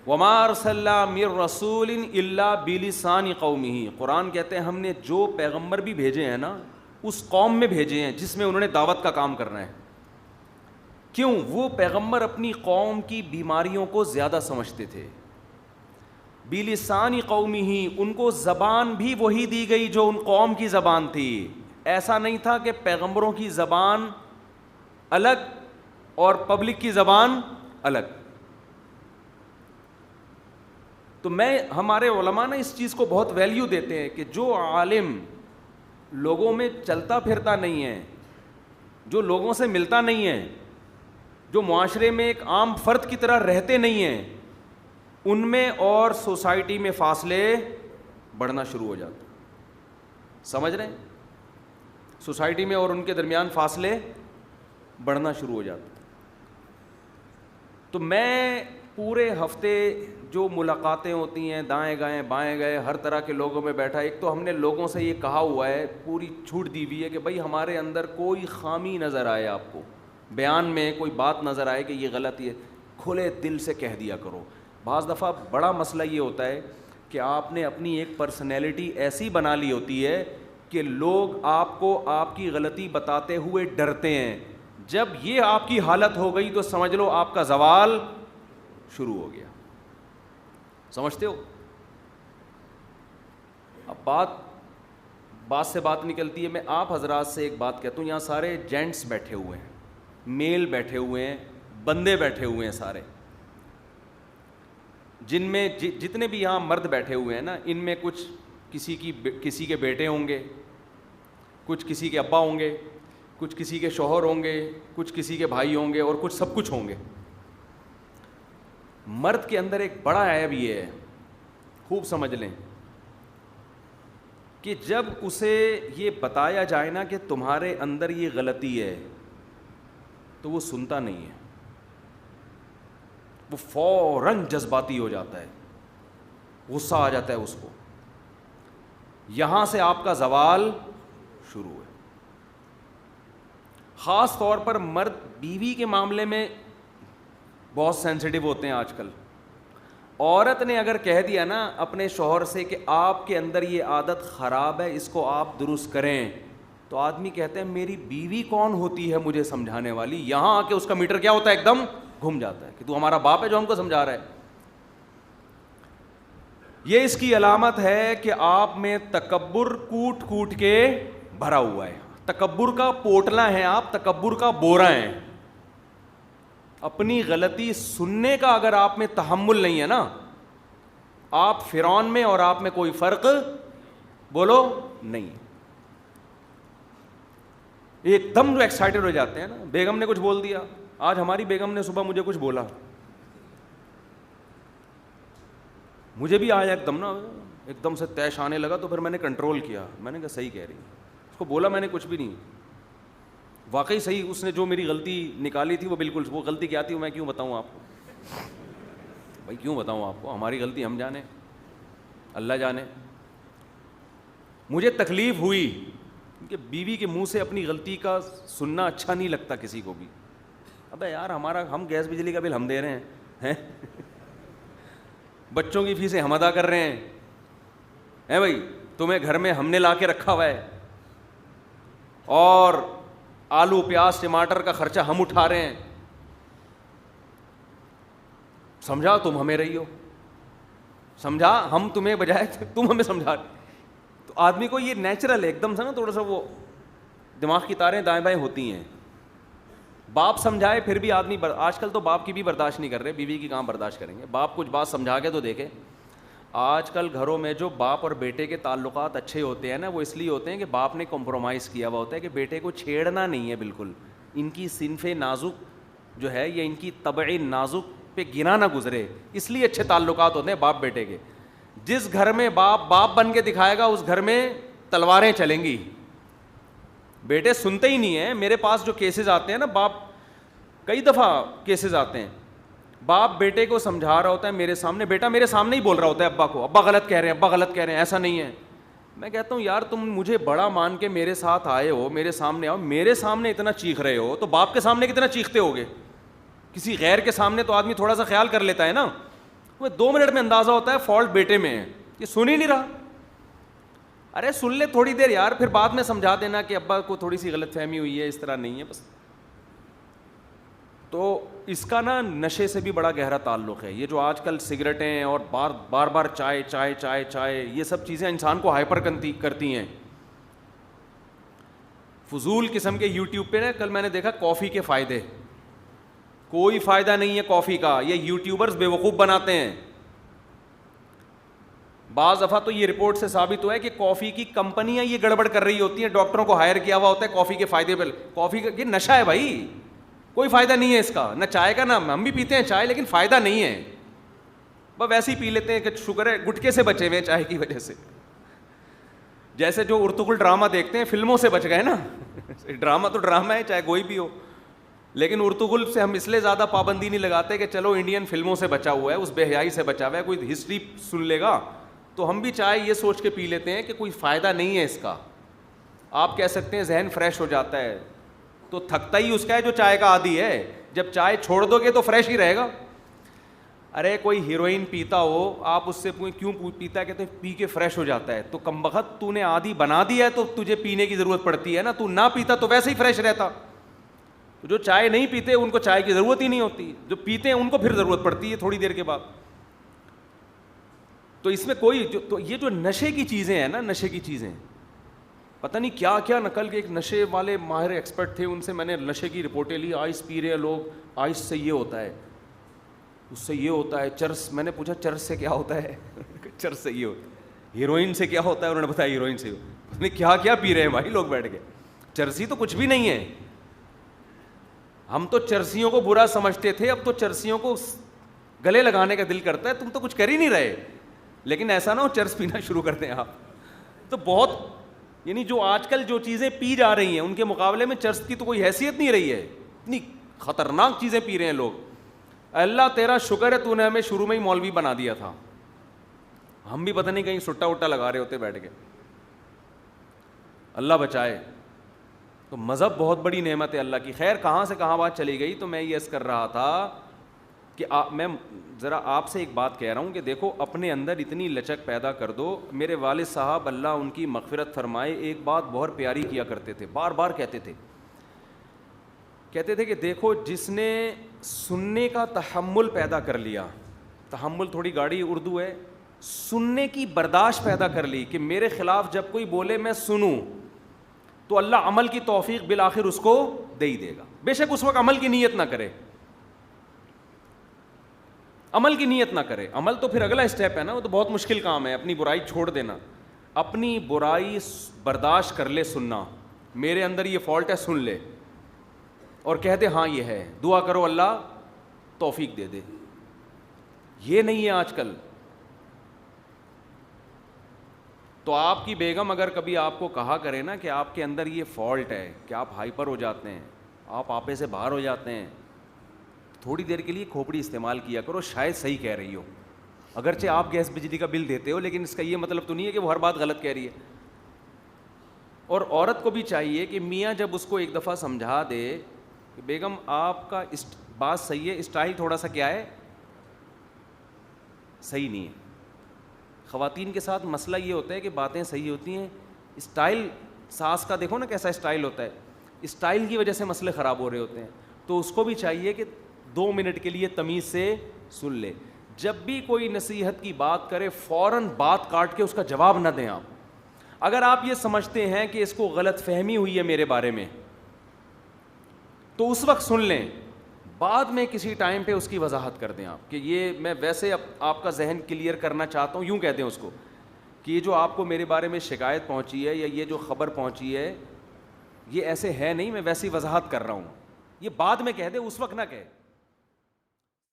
وما ارسلنا من رسول الا بلسان قومه، قرآن کہتے ہیں ہم نے جو پیغمبر بھی بھیجے ہیں نا اس قوم میں بھیجے ہیں جس میں انہوں نے دعوت کا کام کرنا ہے. کیوں؟ وہ پیغمبر اپنی قوم کی بیماریوں کو زیادہ سمجھتے تھے. بلسان قومه، ان کو زبان بھی وہی دی گئی جو ان قوم کی زبان تھی. ایسا نہیں تھا کہ پیغمبروں کی زبان الگ اور پبلک کی زبان الگ. تو ہمارے علماء نا اس چیز کو بہت ویلیو دیتے ہیں کہ جو عالم لوگوں میں چلتا پھرتا نہیں ہے، جو لوگوں سے ملتا نہیں ہے، جو معاشرے میں ایک عام فرد کی طرح رہتے نہیں ہیں، ان میں اور سوسائٹی میں فاصلے بڑھنا شروع ہو جاتے. سمجھ رہے ہیں؟ سوسائٹی میں اور ان کے درمیان فاصلے بڑھنا شروع ہو جاتے. تو میں پورے ہفتے جو ملاقاتیں ہوتی ہیں دائیں گائیں بائیں گئے ہر طرح کے لوگوں میں بیٹھا، ایک تو ہم نے لوگوں سے یہ کہا ہوا ہے، پوری چھوٹ دی ہوئی ہے کہ بھائی ہمارے اندر کوئی خامی نظر آئے، آپ کو بیان میں کوئی بات نظر آئے کہ یہ غلط ہے، کھلے دل سے کہہ دیا کرو. بعض دفعہ بڑا مسئلہ یہ ہوتا ہے کہ آپ نے اپنی ایک پرسنالٹی ایسی بنا لی ہوتی ہے کہ لوگ آپ کو آپ کی غلطی بتاتے ہوئے ڈرتے ہیں. جب یہ آپ کی حالت ہو گئی تو سمجھ لو آپ کا زوال شروع ہو گیا. سمجھتے ہو؟ اب بات سے بات نکلتی ہے. میں آپ حضرات سے ایک بات کہتا ہوں، یہاں سارے جینٹس بیٹھے ہوئے ہیں، میل بیٹھے ہوئے ہیں، بندے بیٹھے ہوئے ہیں سارے، جن میں جتنے بھی یہاں مرد بیٹھے ہوئے ہیں نا، ان میں کچھ کسی کے بیٹے ہوں گے، کچھ کسی کے ابا ہوں گے، کچھ کسی کے شوہر ہوں گے، کچھ کسی کے بھائی ہوں گے، اور کچھ سب کچھ ہوں گے. مرد کے اندر ایک بڑا عیب یہ ہے، خوب سمجھ لیں، کہ جب اسے یہ بتایا جائے نا کہ تمہارے اندر یہ غلطی ہے تو وہ سنتا نہیں ہے، وہ فوراً جذباتی ہو جاتا ہے، غصہ آ جاتا ہے اس کو. یہاں سے آپ کا زوال شروع ہے. خاص طور پر مرد بیوی کے معاملے میں بہت سینسیٹیو ہوتے ہیں آج کل. عورت نے اگر کہہ دیا نا اپنے شوہر سے کہ آپ کے اندر یہ عادت خراب ہے، اس کو آپ درست کریں، تو آدمی کہتے ہیں میری بیوی کون ہوتی ہے مجھے سمجھانے والی. یہاں آ کے اس کا میٹر کیا ہوتا ہے؟ ایک دم گھوم جاتا ہے کہ تو ہمارا باپ ہے جو ہم کو سمجھا رہا ہے. یہ اس کی علامت ہے کہ آپ میں تکبر کوٹ کوٹ کے بھرا ہوا ہے. تکبر کا پوٹلا ہے آپ، تکبر کا بورا ہے. اپنی غلطی سننے کا اگر آپ میں تحمل نہیں ہے نا، آپ فرعون میں اور آپ میں کوئی فرق بولو نہیں. ایک دم ایکسائٹڈ ہو جاتے ہیں نا، بیگم نے کچھ بول دیا. آج ہماری بیگم نے صبح مجھے کچھ بولا، مجھے بھی آیا ایک دم سے طیش آنے لگا، تو پھر میں نے کنٹرول کیا. میں نے کہا صحیح کہہ رہی. اس کو بولا میں نے کچھ بھی نہیں، واقعی صحیح. اس نے جو میری غلطی نکالی تھی وہ بالکل، وہ غلطی کیا تھی میں کیوں بتاؤں آپ کو؟ بھائی کیوں بتاؤں آپ کو؟ ہماری غلطی ہم جانے، اللہ جانے. مجھے تکلیف ہوئی کہ بیوی کے منہ سے اپنی غلطی کا سننا اچھا نہیں لگتا کسی کو بھی. ابے یار ہم گیس بجلی کا بل ہم دے رہے ہیں، بچوں کی فیسیں ہم ادا کر رہے ہیں بھائی، تمہیں گھر میں ہم نے لا کے رکھا ہوا ہے، اور آلو پیاز ٹماٹر کا خرچہ ہم اٹھا رہے ہیں. سمجھا تم ہمیں رہی ہو، سمجھا ہم تمہیں بجائے تم ہمیں سمجھا رہے. تو آدمی کو یہ نیچرل ہے ایک دم سے نا، تھوڑا سا وہ دماغ کی تاریں دائیں بائیں ہوتی ہیں. باپ سمجھائے پھر بھی آدمی آج کل تو باپ کی بھی برداشت نہیں کر رہے، بیوی کی کہاں برداشت کریں گے. باپ کچھ بات سمجھا کے تو دیکھے. آج کل گھروں میں جو باپ اور بیٹے کے تعلقات اچھے ہوتے ہیں نا، وہ اس لیے ہوتے ہیں کہ باپ نے کمپرومائز کیا ہوا ہوتا ہے کہ بیٹے کو چھیڑنا نہیں ہے بالکل. ان کی صنف نازک جو ہے، یا ان کی طبع نازک پہ گنا نہ گزرے، اس لیے اچھے تعلقات ہوتے ہیں باپ بیٹے کے. جس گھر میں باپ بن کے دکھائے گا اس گھر میں تلواریں چلیں گی. بیٹے سنتے ہی نہیں ہیں. میرے پاس جو کیسز آتے ہیں نا، باپ کئی دفعہ کیسز آتے ہیں، باپ بیٹے کو سمجھا رہا ہوتا ہے میرے سامنے، بیٹا میرے سامنے ہی بول رہا ہوتا ہے ابا کو، ابا غلط کہہ رہے ہیں، ابا غلط کہہ رہے ہیں، ایسا نہیں ہے. میں کہتا ہوں یار تم مجھے بڑا مان کے میرے ساتھ آئے ہو، میرے سامنے آؤ، میرے سامنے اتنا چیخ رہے ہو تو باپ کے سامنے کتنا چیختے ہوگے؟ کسی غیر کے سامنے تو آدمی تھوڑا سا خیال کر لیتا ہے نا. وہ 2 منٹ میں اندازہ ہوتا ہے فالٹ بیٹے میں ہے, یہ سن ہی نہیں رہا. ارے سن لے تھوڑی دیر یار, پھر بعد میں سمجھا دینا کہ ابا کو تھوڑی سی غلط فہمی ہوئی ہے, اس طرح نہیں ہے بس. تو اس کا نا نشے سے بھی بڑا گہرا تعلق ہے. یہ جو آج کل سگریٹیں اور بار بار چائے چائے چائے چائے, یہ سب چیزیں انسان کو ہائپر کرتی ہیں. فضول قسم کے یوٹیوب پہ نا, کل میں نے دیکھا کافی کے فائدے, کوئی فائدہ نہیں ہے کافی کا, یہ یوٹیوبرز بیوقوف بناتے ہیں. بعض دفعہ تو یہ رپورٹ سے ثابت ہوا ہے کہ کافی کی کمپنیاں یہ گڑبڑ کر رہی ہوتی ہیں, ڈاکٹروں کو ہائر کیا ہوا ہوتا ہے کافی کے فائدے پہ. کافی کا یہ نشہ ہے بھائی, کوئی فائدہ نہیں ہے اس کا, نہ چائے کا, نہ ہم بھی پیتے ہیں چائے لیکن فائدہ نہیں ہے, بس ویسے ہی پی لیتے ہیں کہ شکر ہے گٹکے سے بچے ہوئے چائے کی وجہ سے. جیسے جو ارطغرل ڈرامہ دیکھتے ہیں فلموں سے بچ گئے نا, ڈرامہ تو ڈرامہ ہے چاہے کوئی بھی ہو, لیکن ارطغرل سے ہم اس لیے زیادہ پابندی نہیں لگاتے کہ چلو انڈین فلموں سے بچا ہوا ہے, اس بے حیائی سے بچا ہوا ہے, کوئی ہسٹری سن لے گا تو ہم بھی چائے یہ سوچ کے پی لیتے ہیں کہ کوئی فائدہ نہیں ہے اس کا. آپ کہہ سکتے ہیں ذہن فریش ہو جاتا ہے, تو تھکتا ہی اس کا ہے جو چائے کا عادی ہے. جب چائے چھوڑ دو گے تو فریش ہی رہے گا. ارے کوئی ہیروئن پیتا ہو, آپ اس سے کیوں پیتا ہے, کہتے ہیں پی کے فریش ہو جاتا ہے. تو کمبخت تو نے عادی بنا دیا ہے تو تجھے پینے کی ضرورت پڑتی ہے نا, تو نہ پیتا تو ویسے ہی فریش رہتا. جو چائے نہیں پیتے ان کو چائے کی ضرورت ہی نہیں ہوتی, جو پیتے ہیں ان کو پھر ضرورت پڑتی ہے تھوڑی دیر کے بعد. تو اس میں کوئی تو یہ جو نشے کی چیزیں ہیں نا, نشے کی چیزیں پتہ نہیں کیا کیا نقل کے, ایک نشے والے ماہر ایکسپرٹ تھے, ان سے میں نے نشے کی رپورٹیں لی. آئس پی رہے ہیں لوگ, آئس سے یہ ہوتا ہے, اس سے یہ ہوتا ہے, چرس, میں نے پوچھا چرس سے کیا ہوتا ہے, چرس سے یہ ہوتا ہے, ہیروئن سے کیا ہوتا ہے, انہوں نے بتایا ہیروئن سے. اس نے کیا کیا پی رہے ہیں بھائی لوگ بیٹھ کے, چرسی تو کچھ بھی نہیں ہے. ہم تو چرسیوں کو برا سمجھتے تھے, اب تو چرسیوں کو گلے لگانے کا دل کرتا ہے, تم تو کچھ کر ہی نہیں رہے. لیکن ایسا نہ ہو چرس پینا شروع کر دیں آپ. تو بہت یعنی جو آج کل جو چیزیں پی جا رہی ہیں ان کے مقابلے میں چرس کی تو کوئی حیثیت نہیں رہی ہے. اتنی خطرناک چیزیں پی رہے ہیں لوگ. اللہ تیرا شکر ہے تو نے ہمیں شروع میں ہی مولوی بنا دیا تھا, ہم بھی پتہ نہیں کہیں سٹا وٹا لگا رہے ہوتے بیٹھ کے. اللہ بچائے. تو مذہب بہت بڑی نعمت ہے اللہ کی. خیر کہاں سے کہاں بات چلی گئی, تو میں یہ عرض کر رہا تھا کہ میں ذرا آپ سے ایک بات کہہ رہا ہوں کہ دیکھو اپنے اندر اتنی لچک پیدا کر دو. میرے والد صاحب اللہ ان کی مغفرت فرمائے ایک بات بہت پیاری کیا کرتے تھے, بار بار کہتے تھے کہ دیکھو جس نے سننے کا تحمل پیدا کر لیا, تحمل تھوڑی گاڑی اردو ہے, سننے کی برداشت پیدا کر لی کہ میرے خلاف جب کوئی بولے میں سنوں, تو اللہ عمل کی توفیق بالآخر اس کو دے ہی دے گا. بے شک اس وقت عمل کی نیت نہ کرے, عمل کی نیت نہ کرے. عمل تو پھر اگلا اسٹیپ ہے نا, وہ تو بہت مشکل کام ہے, اپنی برائی چھوڑ دینا. اپنی برائی برداشت کر لے سننا, میرے اندر یہ فالٹ ہے سن لے, اور کہہ دے ہاں یہ ہے, دعا کرو اللہ توفیق دے دے. یہ نہیں ہے آج کل. تو آپ کی بیگم اگر کبھی آپ کو کہا کرے نا کہ آپ کے اندر یہ فالٹ ہے کہ آپ ہائپر ہو جاتے ہیں, آپ آپے سے باہر ہو جاتے ہیں, تھوڑی دیر کے لیے کھوپڑی استعمال کیا کرو, شاید صحیح کہہ رہی ہو. اگرچہ آپ گیس بجلی کا بل دیتے ہو, لیکن اس کا یہ مطلب تو نہیں ہے کہ وہ ہر بات غلط کہہ رہی ہے. اور عورت کو بھی چاہیے کہ میاں جب اس کو ایک دفعہ سمجھا دے کہ بیگم آپ کا بات صحیح ہے, اسٹائل تھوڑا سا کیا ہے صحیح نہیں ہے. خواتین کے ساتھ مسئلہ یہ ہوتا ہے کہ باتیں صحیح ہوتی ہیں, اسٹائل ساس کا دیکھو نا کیسا اسٹائل ہوتا ہے, اسٹائل کی وجہ سے مسئلے خراب ہو رہے ہوتے ہیں. تو اس کو بھی چاہیے کہ 2 منٹ کے لیے تمیز سے سن لے. جب بھی کوئی نصیحت کی بات کرے فوراً بات کاٹ کے اس کا جواب نہ دیں آپ. اگر آپ یہ سمجھتے ہیں کہ اس کو غلط فہمی ہوئی ہے میرے بارے میں تو اس وقت سن لیں, بعد میں کسی ٹائم پہ اس کی وضاحت کر دیں آپ کہ یہ میں ویسے آپ کا ذہن کلیئر کرنا چاہتا ہوں, یوں کہہ دیں اس کو کہ یہ جو آپ کو میرے بارے میں شکایت پہنچی ہے یا یہ جو خبر پہنچی ہے یہ ایسے ہے نہیں, میں ویسی وضاحت کر رہا ہوں. یہ بعد میں کہہ دیں, اس وقت نہ کہے.